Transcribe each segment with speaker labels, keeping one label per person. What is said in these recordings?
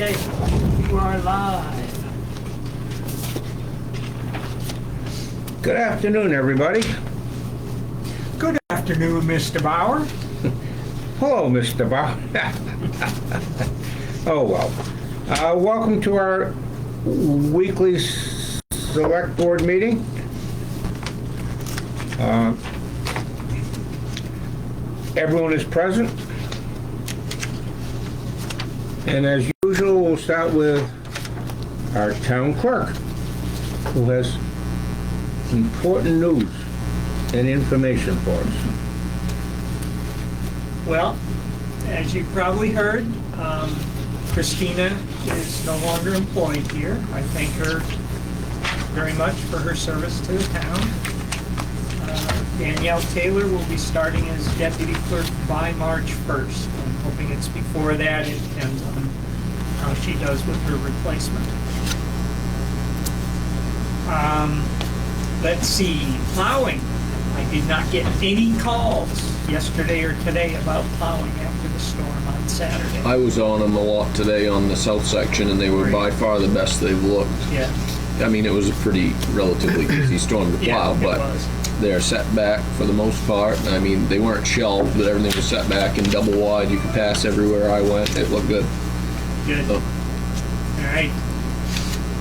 Speaker 1: Okay, you are live.
Speaker 2: Good afternoon, everybody.
Speaker 1: Good afternoon, Mr. Bauer.
Speaker 2: Hello, Mr. Bob. Oh, well. Welcome to our weekly select board meeting. Everyone is present. And as usual, we'll start with our town clerk, who has important news and information for us.
Speaker 1: Well, as you probably heard, Christina is no longer employed here. I thank her very much for her service to the town. Danielle Taylor will be starting as deputy clerk by March 1st. I'm hoping it's before that. It depends on how she does with her replacement. Let's see, plowing. I did not get any calls yesterday or today about plowing after the storm on Saturday.
Speaker 3: I was on them a lot today on the south section, and they were by far the best they've looked.
Speaker 1: Yeah.
Speaker 3: I mean, it was a pretty relatively easy storm to plow, but they're set back for the most part. I mean, they weren't shelved, but everything was set back and double wide. You could pass everywhere I went. It looked good.
Speaker 1: Good.
Speaker 3: So,
Speaker 1: all right.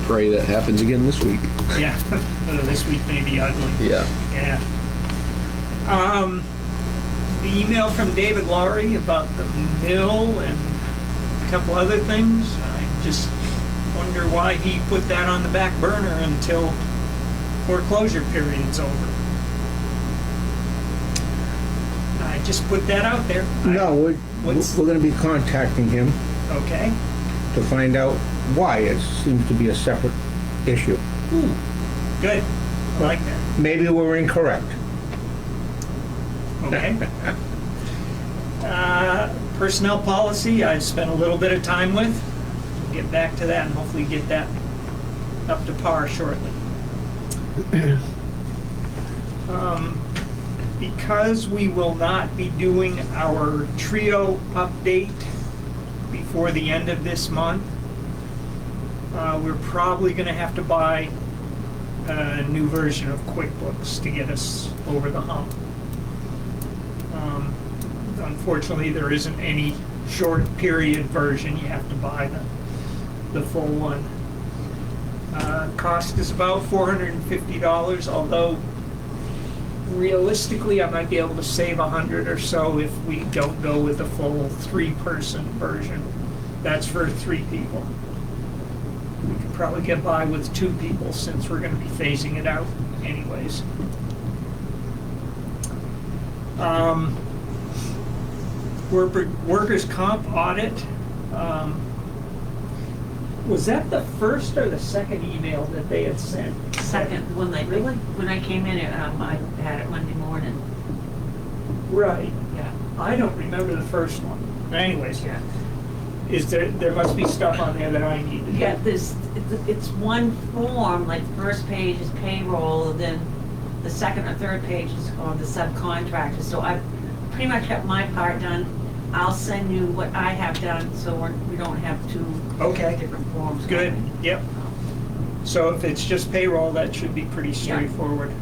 Speaker 3: Pray that happens again this week.
Speaker 1: Yeah. This week may be ugly.
Speaker 3: Yeah.
Speaker 1: Yeah. The email from David Lowry about the mill and a couple other things. I just wonder why he put that on the back burner until foreclosure period's over. I just put that out there.
Speaker 2: No, we're going to be contacting him
Speaker 1: Okay.
Speaker 2: to find out why it seems to be a separate issue.
Speaker 1: Good. I like that.
Speaker 2: Maybe we're incorrect.
Speaker 1: Okay. Personnel policy, I spent a little bit of time with. We'll get back to that and hopefully get that up to par shortly. Because we will not be doing our trio update before the end of this month, we're probably going to have to buy a new version of QuickBooks to get us over the hump. Unfortunately, there isn't any short period version. You have to buy the full one. Cost is about $450, although realistically I might be able to save $100 or so if we don't go with the full 3-person version. That's for 3 people. We could probably get by with 2 people since we're going to be phasing it out anyways. Workers' comp audit. Was that the first or the second email that they had sent?
Speaker 4: Second, when I came in, I had it Monday morning.
Speaker 1: Right.
Speaker 4: Yeah.
Speaker 1: I don't remember the first one. Anyways, yeah. There must be stuff on there that I need to do.
Speaker 4: Yeah, it's one form, like the first page is payroll, and then the second or third page is on the subcontractor. So I've pretty much got my part done. I'll send you what I have done so we don't have 2 different forms.
Speaker 1: Good. Yep. So if it's just payroll, that should be pretty straightforward.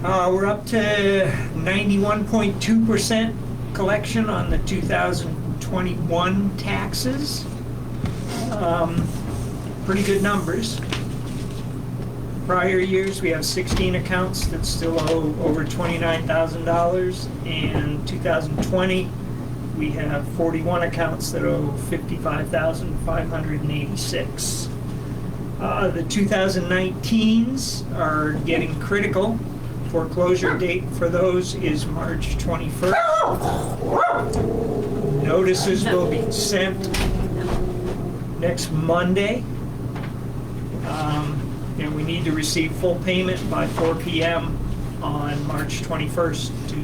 Speaker 1: We're up to 91.2% collection on the 2021 taxes. Pretty good numbers. Prior years, we have 16 accounts that still owe over $29,000. And 2020, we have 41 accounts that owe $55,586. The 2019s are getting critical. Foreclosure date for those is March 21st. Notices will be sent next Monday. And we need to receive full payment by 4 p.m. on March 21st to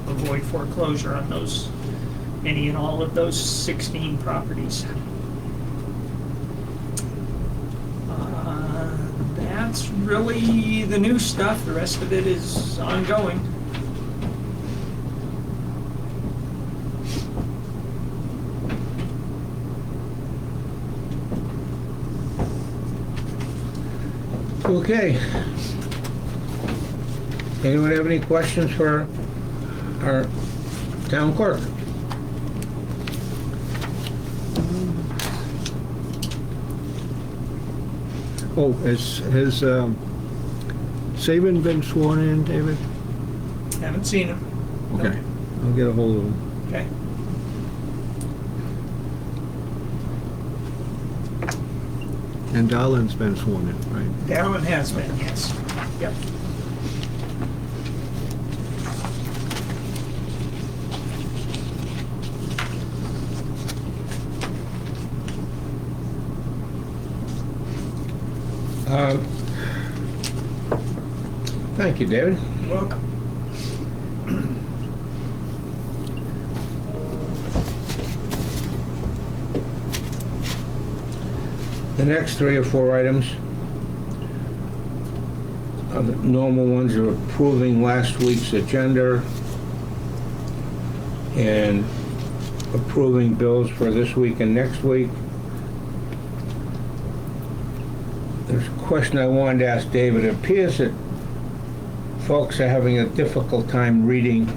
Speaker 1: avoid foreclosure on any and all of those 16 properties. That's really the new stuff. The rest of it is ongoing.
Speaker 2: Okay. Anyone have any questions for our town clerk?
Speaker 5: Oh, has Saban been sworn in, David?
Speaker 1: Haven't seen him.
Speaker 5: Okay. I'll get a hold of him.
Speaker 1: Okay.
Speaker 5: And Darlin's been sworn in, right?
Speaker 1: Darren has been, yes. Yep.
Speaker 2: Thank you, David.
Speaker 1: You're welcome.
Speaker 2: The next 3 or 4 items are the normal ones, are approving last week's agenda and approving bills for this week and next week. There's a question I wanted to ask David. It appears that folks are having a difficult time reading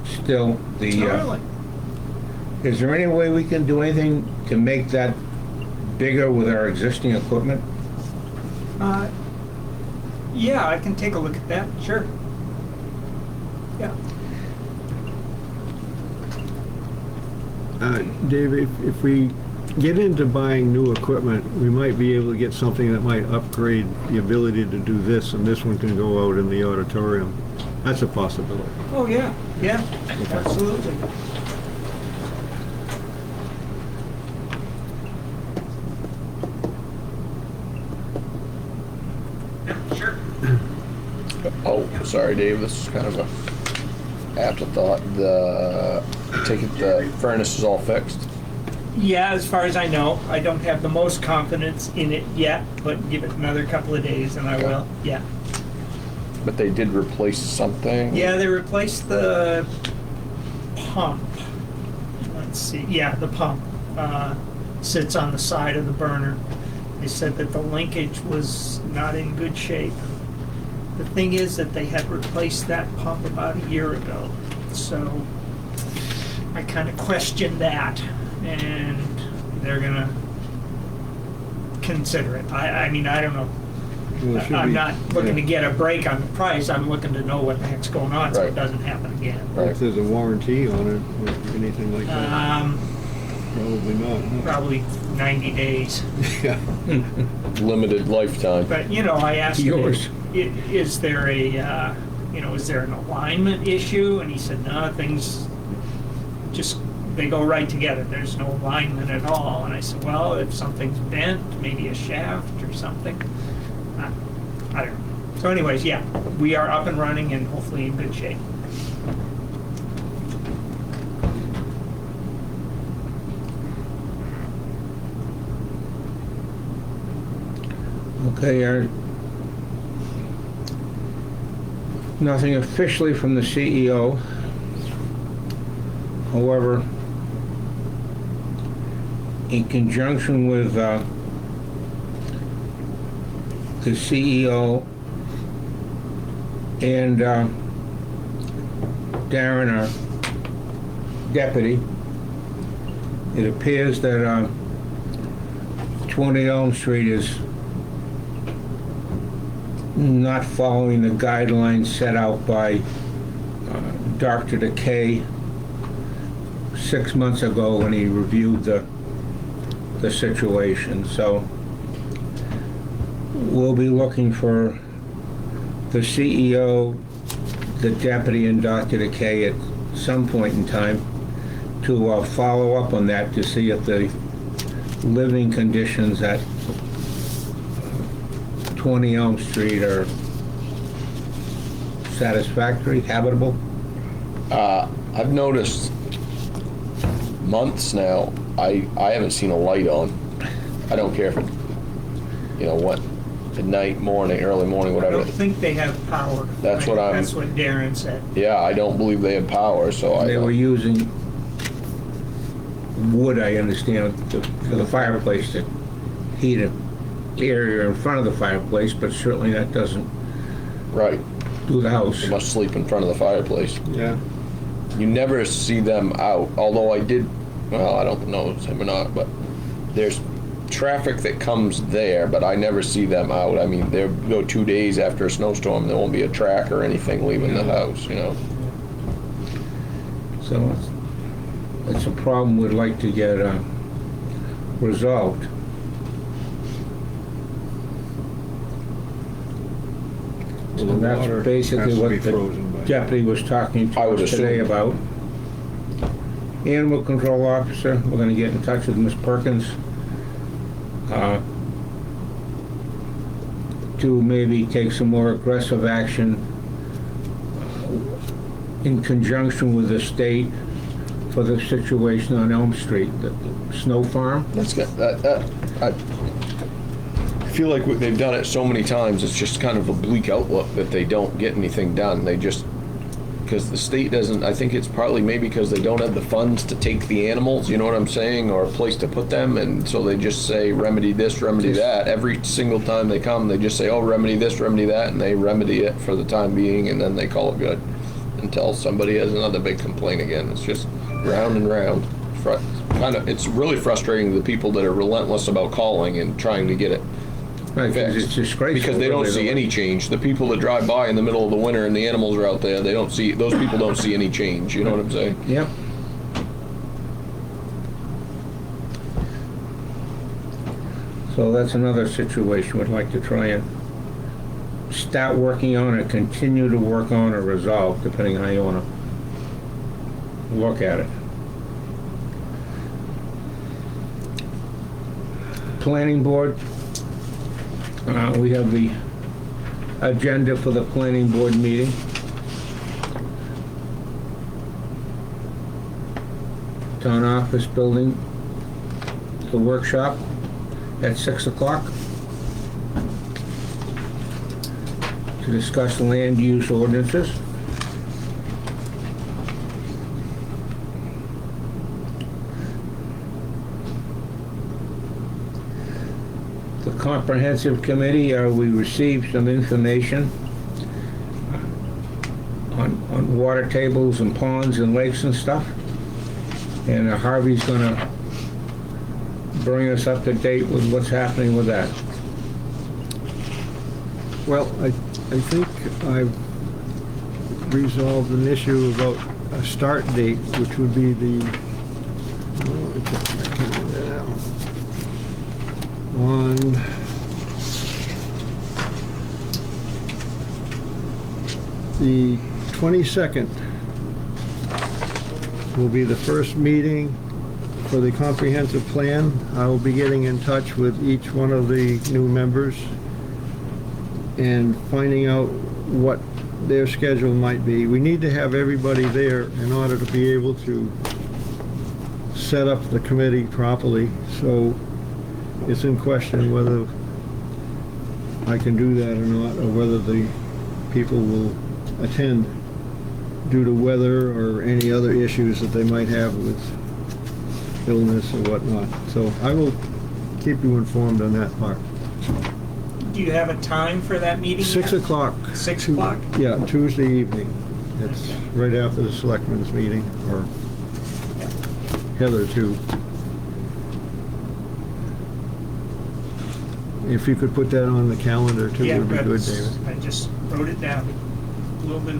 Speaker 2: still the...
Speaker 1: Really?
Speaker 2: Is there any way we can do anything to make that bigger with our existing equipment?
Speaker 1: Yeah, I can take a look at that, sure. Yeah.
Speaker 5: Dave, if we get into buying new equipment, we might be able to get something that might upgrade the ability to do this, and this one can go out in the auditorium. That's a possibility.
Speaker 1: Oh, yeah, yeah, absolutely. Sure.
Speaker 3: Oh, sorry, Dave, this is kind of a afterthought. Take it the furnace is all fixed.
Speaker 1: Yeah, as far as I know, I don't have the most confidence in it yet, but give it another couple of days and I
Speaker 3: Okay.
Speaker 1: will, yeah.
Speaker 3: But they did replace something.
Speaker 1: Yeah, they replaced the pump. Let's see, yeah, the pump sits on the side of the burner. They said that the linkage was not in good shape. The thing is that they had replaced that pump about a year ago, so I kind of questioned that, and they're gonna consider it. I mean, I don't know.
Speaker 5: Well, it should
Speaker 1: I'm
Speaker 5: be-
Speaker 1: not looking to
Speaker 5: yeah.
Speaker 1: get a break on the price. I'm looking to know what the heck's going on so it
Speaker 3: Right.
Speaker 1: doesn't happen again.
Speaker 3: Right.
Speaker 5: If there's a warranty on it, or anything like that, probably not.
Speaker 1: Probably 90 days.
Speaker 5: Yeah.
Speaker 3: Limited lifetime.
Speaker 1: But, you know, I asked him,
Speaker 2: Yours.
Speaker 1: is there a, is there an alignment issue? And he said, no, things just, they go right together. There's no alignment at all. And I said, well, if something's bent, maybe a shaft or something. I don't know. So anyways, yeah, we are up and running and hopefully in good shape.
Speaker 2: Okay, nothing officially from the CEO. However, in conjunction with the CEO and Darren, our deputy, it appears that 20 Elm Street is not following the guidelines set out by Dr. DeKay 6 months ago when he reviewed the situation. So we'll be looking for the CEO, the deputy, and Dr. DeKay at some point in time to follow up on that to see if the living conditions at 20 Elm Street are satisfactory, habitable.
Speaker 3: I've noticed months now, I haven't seen a light on. I don't care if it, what, at night, morning, early morning,
Speaker 1: I
Speaker 3: whatever.
Speaker 1: don't think they have power.
Speaker 3: That's what I'm-
Speaker 1: That's what Darren said.
Speaker 3: Yeah, I don't believe they have power, so I
Speaker 2: They were
Speaker 3: don't.
Speaker 2: using wood, I understand, for the fireplace to heat it. area in front of the fireplace, but certainly that doesn't
Speaker 3: Right.
Speaker 2: do the house.
Speaker 3: They must sleep in front of the fireplace.
Speaker 5: Yeah.
Speaker 3: You never see them out, although I did, well, I don't know if it's him or not, but there's traffic that comes there, but I never see them out. I mean, they'll go 2 days after a snowstorm, there won't be a track or anything leaving the house, you know?
Speaker 2: So it's a problem we'd like to get resolved.
Speaker 5: Well,
Speaker 2: So
Speaker 5: the
Speaker 2: that's
Speaker 5: water
Speaker 2: basically
Speaker 5: has to
Speaker 2: what
Speaker 5: be
Speaker 2: the
Speaker 5: frozen by-
Speaker 2: deputy was talking to
Speaker 3: I would
Speaker 2: us today
Speaker 3: assume.
Speaker 2: about. Animal control officer, we're gonna get in touch with Ms. Perkins to maybe take some more aggressive action in conjunction with the state for the situation on Elm Street, the snow farm.
Speaker 3: That's good. I feel like they've done it so many times, it's just kind of a bleak outlook that they don't get anything done. They just, because the state doesn't, I think it's partly maybe because they don't have the funds to take the animals, you know what I'm saying, or a place to put them, and so they just say remedy this, remedy that. Every single time they come, they just say, oh, remedy this, remedy that, and they remedy it for the time being, and then they call it good until somebody has another big complaint again. It's just round and round. It's really frustrating to the people that are relentless about calling and trying to get it
Speaker 2: Right, 'cause
Speaker 3: fixed.
Speaker 2: it's disgraceful.
Speaker 3: Because they don't
Speaker 2: really,
Speaker 3: see any change. The people that drive by in the middle of the winter and the animals are out there, they don't see, those people don't see any change, you know what I'm saying?
Speaker 2: Yep. So that's another situation we'd like to try and start working on or continue to work on or resolve, depending how you want to look at it. Planning board, we have the agenda for the planning board meeting. Town office building, the workshop at 6 o'clock to discuss land use ordinances. The comprehensive committee, we received some information on water tables and ponds and lakes and stuff. And Harvey's gonna bring us up to date with what's happening with that.
Speaker 5: Well, I think I've resolved an issue about a start date, which would be on the 22nd will be the first meeting for the comprehensive plan. I will be getting in touch with each one of the new members and finding out what their schedule might be. We need to have everybody there in order to be able to set up the committee properly. So it's in question whether I can do that or not, or whether the people will attend due to weather or any other issues that they might have with illness or whatnot. So I will keep you informed on that part.
Speaker 1: Do you have a time for that meeting?
Speaker 5: 6
Speaker 1: yet?
Speaker 5: o'clock.
Speaker 1: 6 o'clock?
Speaker 5: Yeah, Tuesday evening. It's right after the selectmen's meeting, or hitherto. If you could put that on the calendar too,
Speaker 1: Yeah,
Speaker 5: would be good,
Speaker 1: that's-
Speaker 5: David.
Speaker 1: I just wrote it down. A little bit.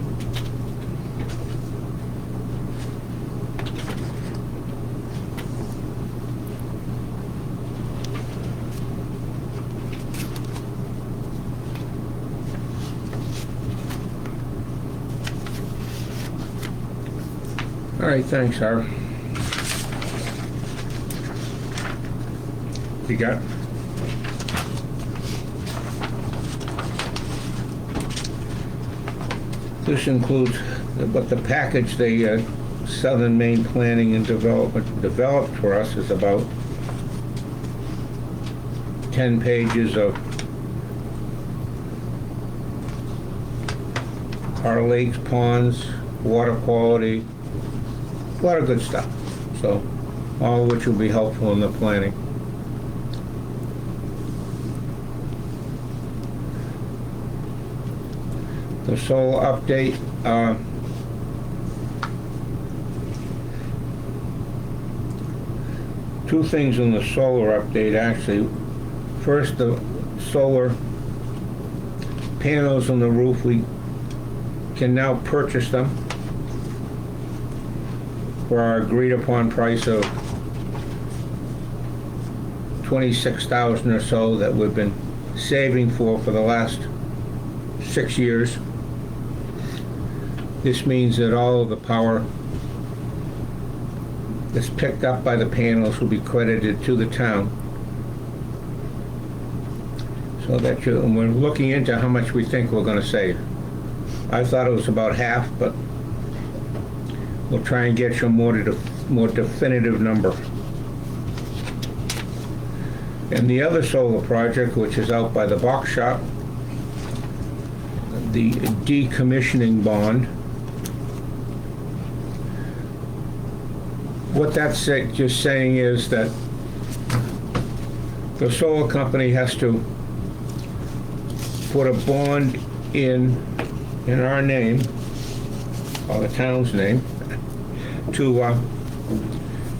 Speaker 2: All right, thanks, Harv. You got? This includes, but the package the Southern Maine Planning and Development developed for us is about 10 pages of our lakes, ponds, water quality, a lot of good stuff. So, all of which will be helpful in the planning. The solar update, two things in the solar update, actually. First, the solar panels on the roof, we can now purchase them for our agreed upon price of $26,000 or so that we've been saving for the last 6 years. This means that all of the power that's picked up by the panels will be credited to the town. So that and we're looking into how much we think we're going to save. I thought it was about half, but we'll try and get you a more definitive number. And the other solar project, which is out by the box shop, the decommissioning bond. What that's just saying is that the solar company has to put a bond in our name, or the town's name, to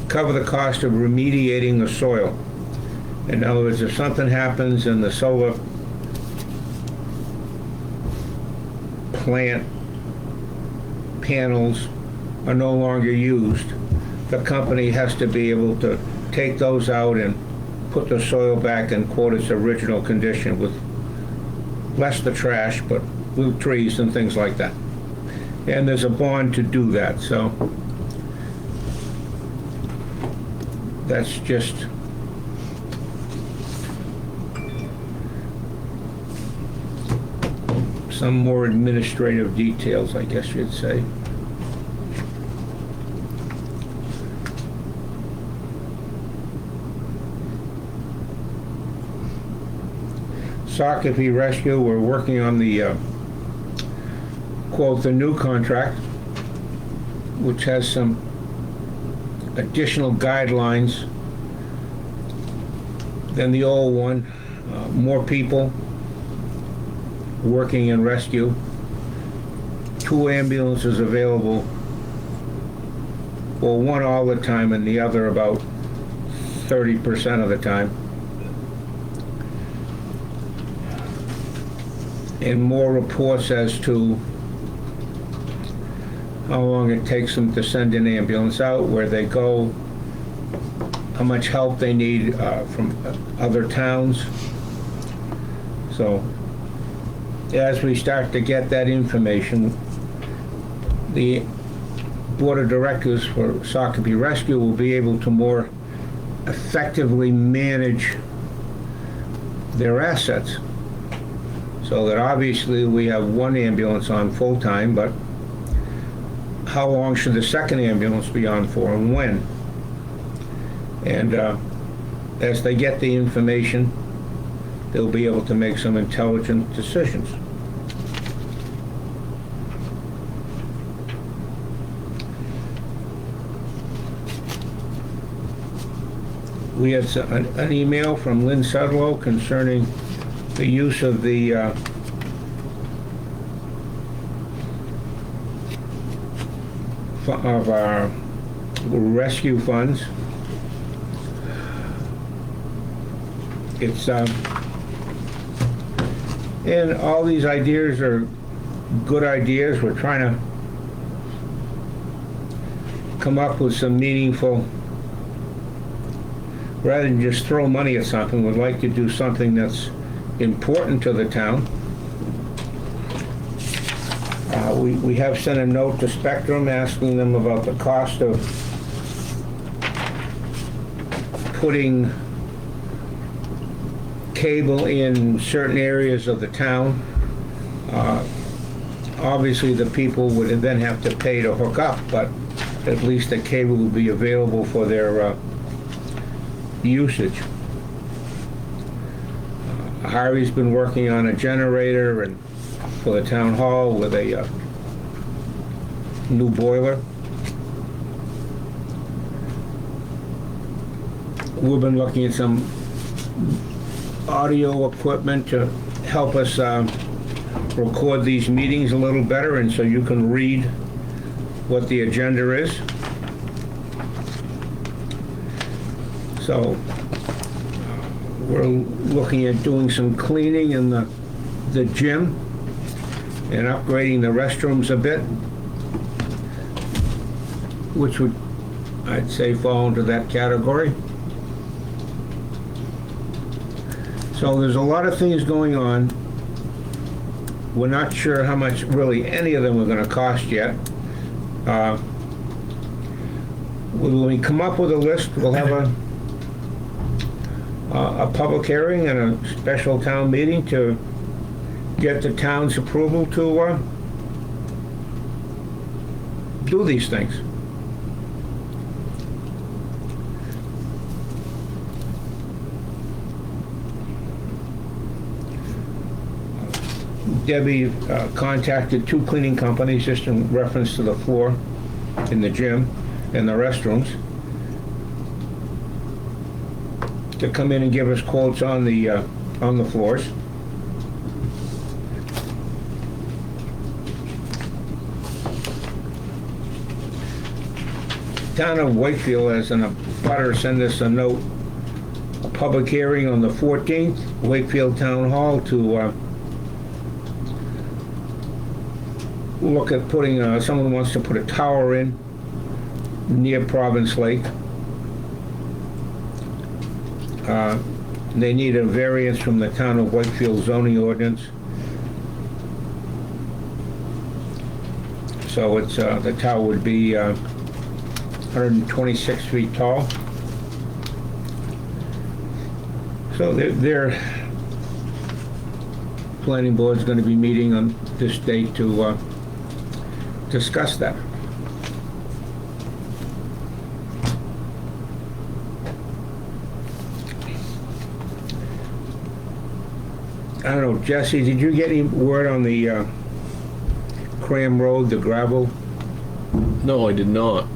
Speaker 2: cover the cost of remediating the soil. In other words, if something happens and the solar plant panels are no longer used, the company has to be able to take those out and put the soil back in, quote, its original condition with less the trash, but with trees and things like that. And there's a bond to do that, so that's just some more administrative details, I guess you'd say. Sockeye Rescue, we're working on the, quote, the new contract, which has some additional guidelines than the old one. More people working in rescue. 2 ambulances available, well, one all the time and the other about 30% of the time. And more reports as to how long it takes them to send an ambulance out, where they go, how much help they need from other towns. So as we start to get that information, the Board of Directors for Sockeye Rescue will be able to more effectively manage their assets. So that obviously we have 1 ambulance on full-time, but how long should the second ambulance be on for and when? And as they get the information, they'll be able to make some intelligent decisions. We had an email from Lynn Sudlow concerning the use of the of our rescue funds. It's and all these ideas are good ideas. We're trying to come up with some meaningful, rather than just throw money at something. We'd like to do something that's important to the town. We have sent a note to Spectrum asking them about the cost of putting cable in certain areas of the town. Obviously the people would then have to pay to hook up, but at least the cable will be available for their usage. Harvey's been working on a generator and for the town hall with a new boiler. We've been looking at some audio equipment to help us record these meetings a little better, and so you can read what the agenda is. So we're looking at doing some cleaning in the gym and upgrading the restrooms a bit, which would, I'd say, fall into that category. So there's a lot of things going on. We're not sure how much really any of them are going to cost yet. When we come up with a list, we'll have a public hearing and a special town meeting to get the town's approval to do these things. Debbie contacted 2 cleaning companies just in reference to the floor in the gym and the restrooms to come in and give us quotes on the floors. Town of Wakefield has an abutter send us a note, a public hearing on the 14th, Wakefield Town Hall to look at putting, someone wants to put a tower in near Province Lake. They need a variance from the Town of Wakefield zoning ordinance. So it's, the tower would be 126 feet tall. So their planning board's going to be meeting on this date to discuss that. I don't know, Jesse, did you get any word on the Cram Road, the gravel?
Speaker 3: No, I did not.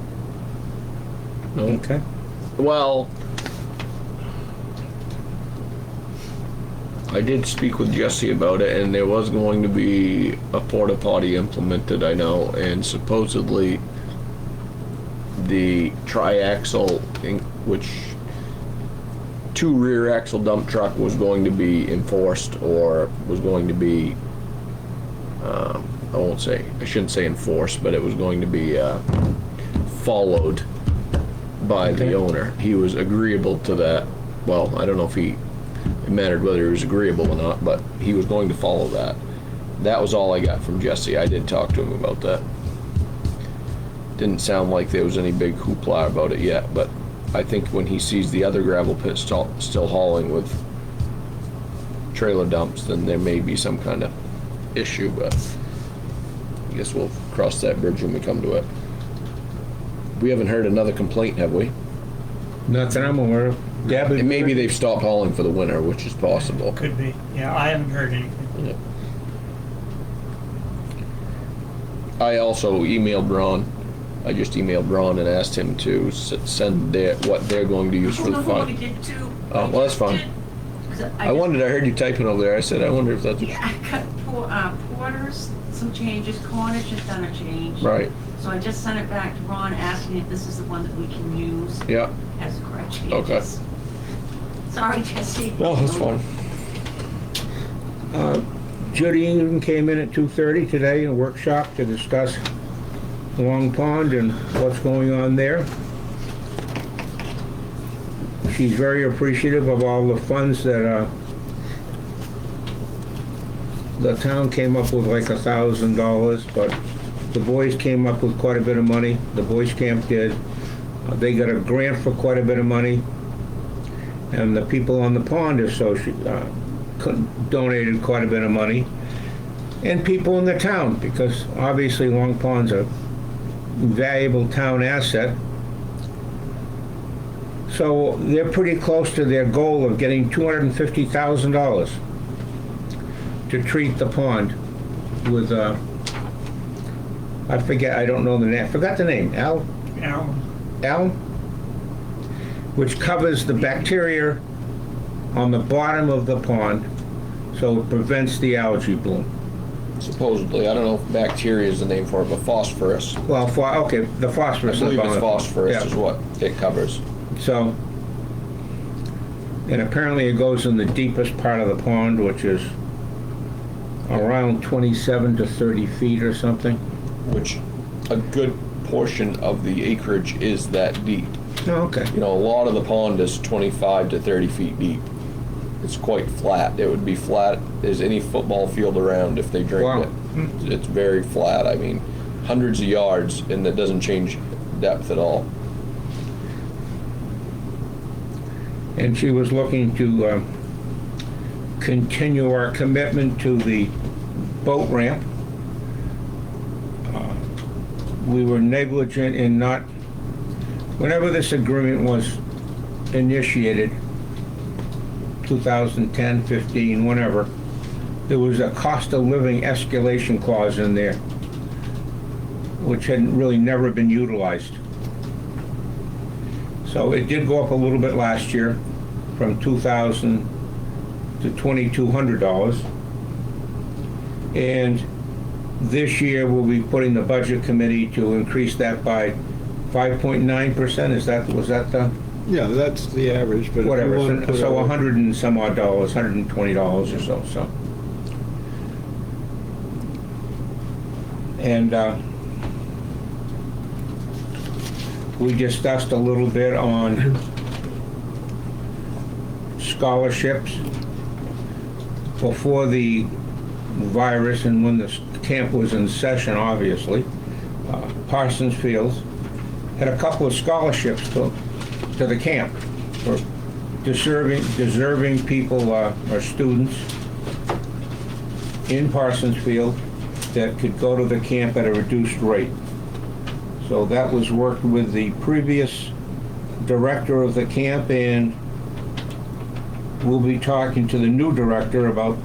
Speaker 3: No.
Speaker 2: Okay.
Speaker 3: Well, I did speak with Jesse about it, and there was going to be a porta potty implemented, I know, and supposedly the triaxle, which 2 rear axle dump truck was going to be enforced, or was going to be, I shouldn't say enforced, but it was going to be followed by the owner. He was agreeable to that. Well, I don't know if it mattered whether he was agreeable or not, but he was going to follow that. That was all I got from Jesse. I did talk to him about that. Didn't sound like there was any big hoopla about it yet, but I think when he sees the other gravel pits still hauling with trailer dumps, then there may be some kind of issue, but I guess we'll cross that bridge when we come to it. We haven't heard another complaint, have we?
Speaker 2: Not that I'm aware of. Yeah,
Speaker 3: And maybe they've stopped hauling for the winter, which is possible.
Speaker 1: Could be. Yeah, I haven't heard anything.
Speaker 3: Yeah. I also emailed Ron. I just emailed Ron and asked him to send what they're going to use for the
Speaker 4: I
Speaker 3: fund.
Speaker 4: did too.
Speaker 3: Oh, well, that's fine. I heard you typing over there. I said, I wonder if that's...
Speaker 4: Yeah, I cut Porter's, some changes, Cornish has done a change.
Speaker 3: Right,
Speaker 4: So I just sent it back to Ron asking if this is the one that we can use
Speaker 3: yeah.
Speaker 4: as correct changes.
Speaker 3: Okay.
Speaker 4: Sorry, Jesse.
Speaker 3: No, that's fine.
Speaker 2: Judy England came in at 2:30 today in a workshop to discuss Long Pond and what's going on there. She's very appreciative of all the funds that the town came up with, like $1,000, but the boys came up with quite a bit of money. The boys camp did. They got a grant for quite a bit of money, and the people on the pond donated quite a bit of money, and people in the town, because obviously Long Pond's a valuable town asset. So they're pretty close to their goal of getting $250,000 to treat the pond with I don't know the name. I forgot the name. Alum, which covers the bacteria on the bottom of the pond, so it prevents the algae bloom.
Speaker 3: supposedly, I don't know if bacteria is the name for it, but phosphorus.
Speaker 2: Well, okay, the
Speaker 3: I
Speaker 2: phosphorus.
Speaker 3: believe it's phosphorus
Speaker 2: Yeah.
Speaker 3: is what it covers.
Speaker 2: So, and apparently it goes in the deepest part of the pond, which is around 27 to 30 feet or something.
Speaker 3: Which a good portion of the acreage is that deep.
Speaker 2: Oh, okay.
Speaker 3: You know, a lot of the pond is 25 to 30 feet deep. It's quite flat. It would be flat as any football field around if they drained
Speaker 2: Wow.
Speaker 3: it. It's very flat. I mean, hundreds of yards, and it doesn't change depth at all.
Speaker 2: And she was looking to continue our commitment to the boat ramp. We were negligent in not, whenever this agreement was initiated, 2010, 15, whenever, there was a cost of living escalation clause in there, which had really never been utilized. So it did go up a little bit last year, from $2,000 to $2,200. And this year, we'll be putting the budget committee to increase that by 5.9%. Was that the,
Speaker 5: Yeah, that's the average, but if you
Speaker 2: whatever,
Speaker 5: want to put
Speaker 2: so
Speaker 5: a-
Speaker 2: 100 and some odd dollars, $120 or so. And we discussed a little bit on scholarships before the virus and when the camp was in session, obviously. Parsons Fields had a couple of scholarships to the camp for deserving people or students in Parsons Field that could go to the camp at a reduced rate. So that was worked with the previous director of the camp, and we'll be talking to the new director about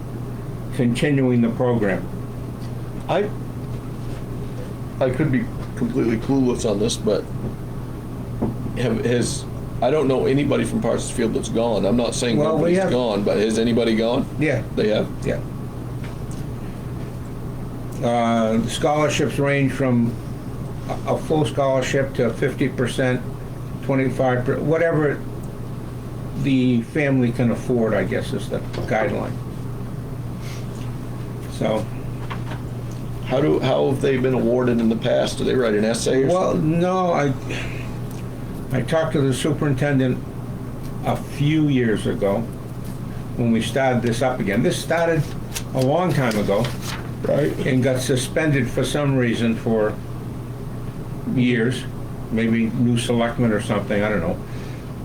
Speaker 2: continuing the program.
Speaker 3: I could be completely clueless on this, but I don't know anybody from Parsons Field that's gone. I'm not saying
Speaker 2: Well, we
Speaker 3: nobody's
Speaker 2: have-
Speaker 3: gone, but has anybody gone?
Speaker 2: Yeah,
Speaker 3: They have?
Speaker 2: yeah. Scholarships range from a full scholarship to 50%, 25%, whatever the family can afford, I guess, is the guideline. So,
Speaker 3: How have they been awarded in the past? Do they write an essay or
Speaker 2: well,
Speaker 3: something?
Speaker 2: no, I talked to the superintendent a few years ago when we started this up again. This started a long time ago, right, and got suspended for some reason for years, maybe new selectmen or something, I don't know.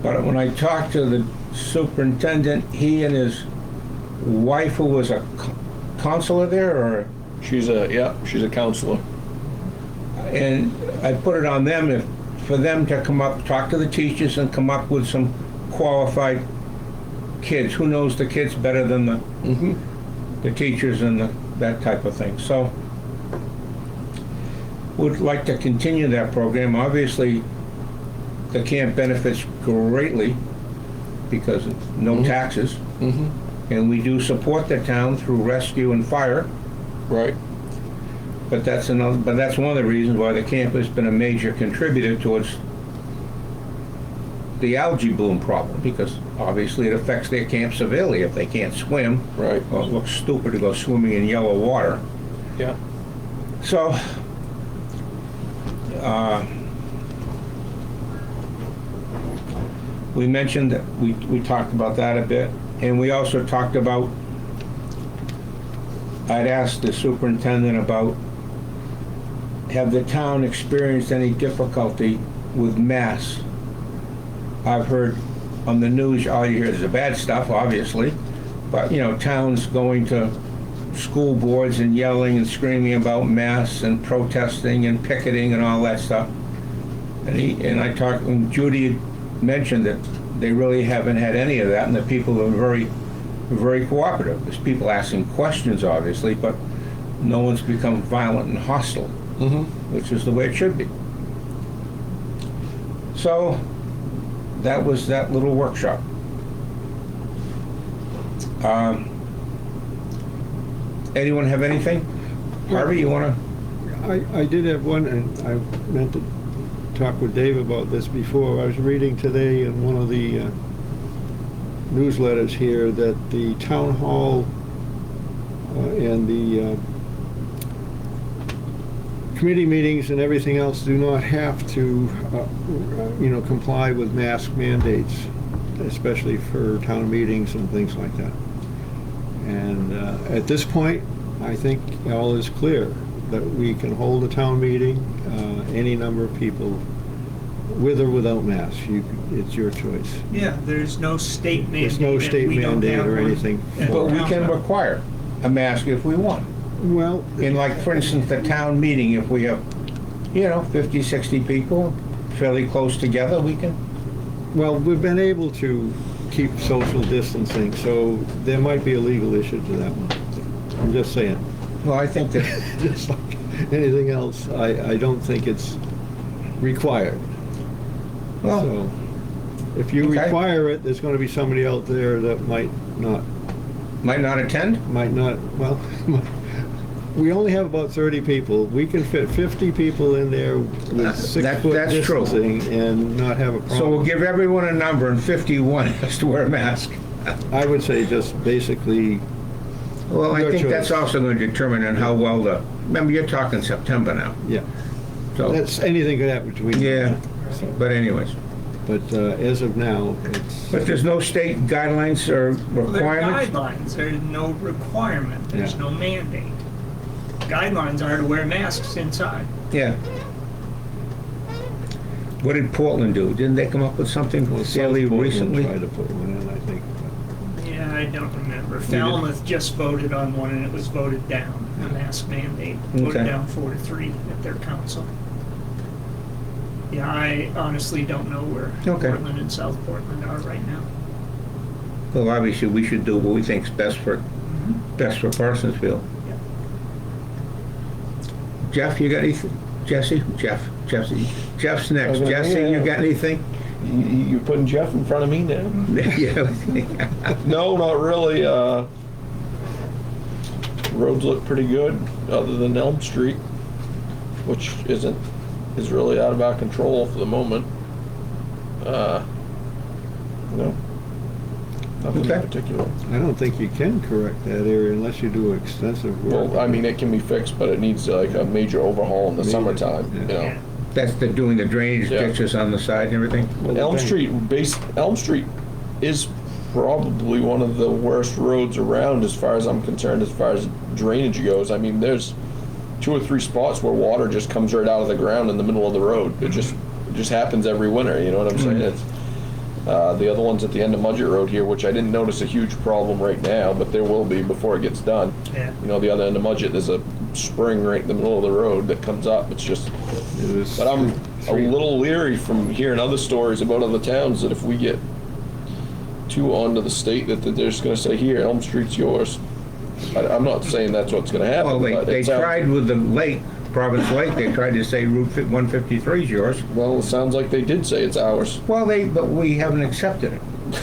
Speaker 2: But when I talked to the superintendent, he and his wife, who was a counselor there, or,
Speaker 3: She's a counselor.
Speaker 2: and I put it on them for them to come up, talk to the teachers and come up with some qualified kids. Who knows the kids better than the teachers and that type of thing. So would like to continue that program. Obviously, the camp benefits greatly because of no taxes. And we do support the town through rescue and fire.
Speaker 3: Right.
Speaker 2: But that's one of the reasons why the camp has been a major contributor towards the algae bloom problem, because obviously it affects their camp severely if they can't swim.
Speaker 3: Right.
Speaker 2: Well, it looks stupid to go swimming in yellow water.
Speaker 3: Yeah.
Speaker 2: So, we mentioned that we talked about that a bit, and we also talked about, I'd asked the superintendent about, have the town experienced any difficulty with mass? I've heard on the news, all you hear is the bad stuff, obviously, but, towns going to school boards and yelling and screaming about mass and protesting and picketing and all that stuff. And I talked, and Judy had mentioned that they really haven't had any of that, and the people are very, very cooperative. There's people asking questions, obviously, but no one's become violent and hostile, which is the way it should be. So that was that little workshop. Anyone have anything? Harvey, you wanna?
Speaker 5: I did have one, and I meant to talk with Dave about this before. I was reading today in one of the newsletters here that the town hall and the committee meetings and everything else do not have to, comply with mask mandates, especially for town meetings and things like that. And at this point, I think all is clear that we can hold a town meeting, any number of people, with or without masks. It's your choice.
Speaker 1: Yeah, there's no state mandate.
Speaker 5: There's no
Speaker 1: that
Speaker 5: state
Speaker 1: we don't
Speaker 5: mandate
Speaker 1: have
Speaker 5: or
Speaker 1: one
Speaker 5: anything.
Speaker 1: at
Speaker 2: But we
Speaker 1: town
Speaker 2: can
Speaker 1: hall.
Speaker 2: require a mask if we want.
Speaker 5: Well,
Speaker 2: In like, for instance, the town meeting, if we have, 50, 60 people fairly close together, we can.
Speaker 5: well, we've been able to keep social distancing, so there might be a legal issue to that one. I'm just saying.
Speaker 2: Well, I think that,
Speaker 5: Just like anything else, I don't think it's required.
Speaker 2: well,
Speaker 5: So, if you
Speaker 2: Okay.
Speaker 5: require it, there's gonna be somebody out there that might not, well, we only have about 30 people. We can fit 50 people in there with
Speaker 2: That-
Speaker 5: 6-foot
Speaker 2: that's true.
Speaker 5: distancing and not have a problem.
Speaker 2: so we'll give everyone a number and 51 has to wear a mask.
Speaker 5: I would say just basically,
Speaker 2: Well, I
Speaker 5: Your
Speaker 2: think that's
Speaker 5: choice.
Speaker 2: also going to determine on how well remember, you're talking September now.
Speaker 5: yeah,
Speaker 2: So,
Speaker 5: anything could happen between.
Speaker 2: yeah,
Speaker 5: So,
Speaker 2: but anyways.
Speaker 5: but as of now, it's,
Speaker 2: But there's no state guidelines or
Speaker 1: Well, there are
Speaker 2: requirements?
Speaker 1: guidelines, there's no requirement, there's
Speaker 5: Yeah.
Speaker 1: no mandate. Guidelines are to wear masks inside.
Speaker 2: Yeah. What did Portland do? Didn't they come up with something
Speaker 5: well,
Speaker 2: fairly
Speaker 5: South Portland
Speaker 2: recently?
Speaker 5: tried to put one in, I think.
Speaker 1: Yeah, I don't remember.
Speaker 2: did?
Speaker 1: Falmouth just voted on one and it was voted down, a mask mandate, voted
Speaker 2: Okay.
Speaker 1: down 4-3 at their council. Yeah, I honestly don't know where
Speaker 2: Okay.
Speaker 1: Portland and South Portland are right now.
Speaker 2: Well, obviously, we should do what we think's best for Parsonsville.
Speaker 1: Yeah.
Speaker 2: Jeff, you got anything? Jesse? Jeff's next.
Speaker 6: Okay,
Speaker 2: Jesse, you
Speaker 6: yeah.
Speaker 2: got anything?
Speaker 6: You're putting Jeff in front of me now?
Speaker 2: Yeah.
Speaker 6: No, not really. Roads look pretty good, other than Elm Street, which is really out of our control for the moment. No, nothing
Speaker 2: Okay.
Speaker 6: in particular.
Speaker 5: I don't think you can correct that area unless you do extensive work.
Speaker 6: Well, I mean, it can be fixed, but it needs like a major overhaul in the
Speaker 5: Major,
Speaker 6: summertime.
Speaker 5: yeah.
Speaker 6: You know.
Speaker 2: That's doing the drainage
Speaker 6: Yeah.
Speaker 2: ditches on the side and everything?
Speaker 5: Well,
Speaker 6: Elm
Speaker 5: thank-
Speaker 6: Street is probably one of the worst roads around as far as I'm concerned, as far as drainage goes. I mean, there's 2 or 3 spots where water just comes right out of the ground in the middle of the road. It just happens every winter, you know what I'm saying? It's, the other one's at the end of Mudgett Road here, which I didn't notice a huge problem right now, but there will be before it gets done.
Speaker 1: Yeah.
Speaker 6: You know, the other end of Mudgett, there's a spring right in the middle of the road that comes up. It's just,
Speaker 5: It was
Speaker 6: but I'm a
Speaker 5: three-
Speaker 6: little leery from hearing other stories about other towns that if we get too onto the state that they're just gonna say, here, Elm Street's yours. I'm not saying that's what's gonna happen.
Speaker 2: Well,
Speaker 6: but
Speaker 2: they
Speaker 6: it sounds-
Speaker 2: tried with the lake, Province Lake, they tried to say Route 153 is yours.
Speaker 6: Well, it sounds like they did say it's ours.
Speaker 2: Well, but we haven't accepted it.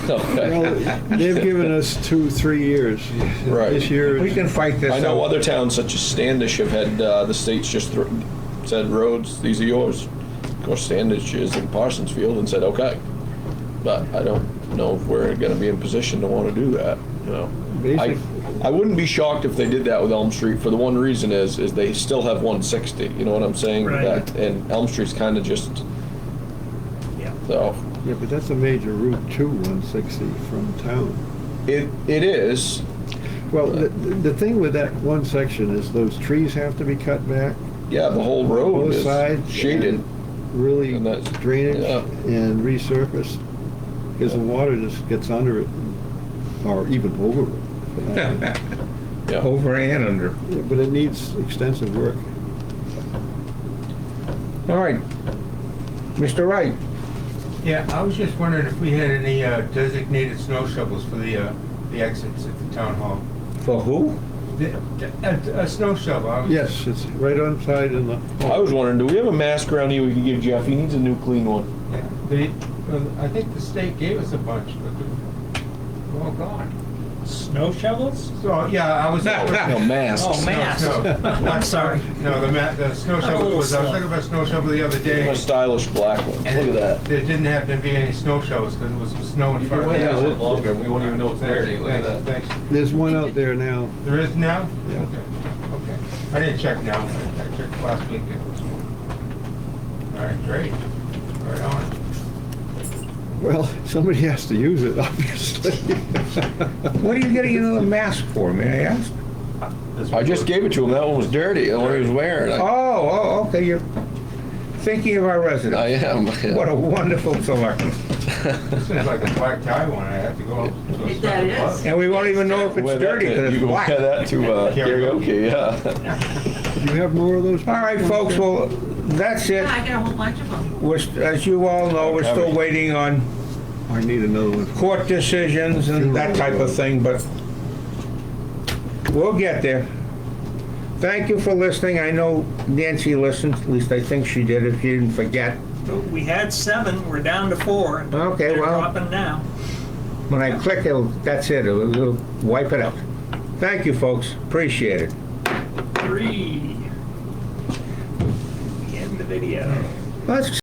Speaker 6: Okay.
Speaker 5: Well, they've given us 2-3 years.
Speaker 6: Right.
Speaker 5: This year,
Speaker 2: We can fight this
Speaker 6: I know
Speaker 2: out.
Speaker 6: other towns such as Standish have had, the states just said, roads, these are yours. Of course, Standish is in Parsonsfield and said, okay. But I don't know if we're gonna be in position to wanna do that, you know?
Speaker 5: Basic-
Speaker 6: I wouldn't be shocked if they did that with Elm Street, for the one reason is they still have 160, you know what I'm saying?
Speaker 1: Right.
Speaker 6: And Elm Street's kinda just,
Speaker 1: Yeah.
Speaker 6: so,
Speaker 5: yeah, but that's a major route too, 160 from town.
Speaker 6: it is,
Speaker 5: Well, the thing with that one section is those trees have to be cut back,
Speaker 6: yeah, the whole road
Speaker 5: both
Speaker 6: is
Speaker 5: sides.
Speaker 6: shaded.
Speaker 5: and Really
Speaker 6: And that's-
Speaker 5: drainage
Speaker 6: yeah.
Speaker 5: and resurface, because the water just gets under it, or even over it. for that matter.
Speaker 6: Yeah.
Speaker 2: Over and under.
Speaker 5: Yeah, but it needs extensive work.
Speaker 2: All right. Mr. Wright,
Speaker 7: Yeah, I was just wondering if we had any designated snow shovels for the exits at the town hall.
Speaker 2: for who?
Speaker 7: A snow shovel. I was-
Speaker 5: Yes, it's right on side in the.
Speaker 6: I was wondering, do we have a mask around here we can give Jeff? He needs a new clean one.
Speaker 7: Yeah, I think the state gave us a bunch, but they're all gone.
Speaker 1: Snow shovels?
Speaker 7: So, yeah, I was.
Speaker 6: No, masks.
Speaker 1: Oh, masks.
Speaker 7: No.
Speaker 1: I'm sorry.
Speaker 7: No, the snow shovel was, I was looking for a snow shovel the other day.
Speaker 6: A stylish black one. Look at that.
Speaker 7: There didn't happen to be any snow shovels because there was some snow in front of the house.
Speaker 6: longer, we won't even know it's
Speaker 7: Thanks.
Speaker 5: There's one out there now.
Speaker 7: There is now?
Speaker 5: Yeah.
Speaker 7: Okay. I didn't check now. I checked last week. There was one. All right, great. Right on.
Speaker 5: Well, somebody has to use it, obviously.
Speaker 2: What are you getting another mask for, may I ask?
Speaker 6: I just gave it to him. That one was dirty. The one he was wearing.
Speaker 2: Oh, okay, you're thinking of our residents.
Speaker 6: I am.
Speaker 2: What a wonderful selection.
Speaker 7: This is like a black tie one. I have to go up to a
Speaker 4: That is.
Speaker 2: And we won't even know if it's
Speaker 6: Wear that
Speaker 2: dirty
Speaker 6: to-
Speaker 2: because
Speaker 6: you
Speaker 2: it's
Speaker 6: can
Speaker 2: black.
Speaker 6: wear that to karaoke, yeah.
Speaker 5: Do you have more of those?
Speaker 2: All right, folks, well, that's it.
Speaker 4: Yeah, I got a whole bunch of them.
Speaker 2: As you all know, we're still waiting on
Speaker 5: I need another one.
Speaker 2: court decisions and that type of thing, but we'll get there. Thank you for listening. I know Nancy listened, at least I think she did, if you didn't forget.
Speaker 1: We had 7, we're down to 4.
Speaker 2: Okay,
Speaker 1: They're
Speaker 2: well-
Speaker 1: dropping now.
Speaker 2: When I click, that's it. It'll wipe it out. Thank you, folks. Appreciate it.
Speaker 1: 3. End the video.
Speaker 2: Let's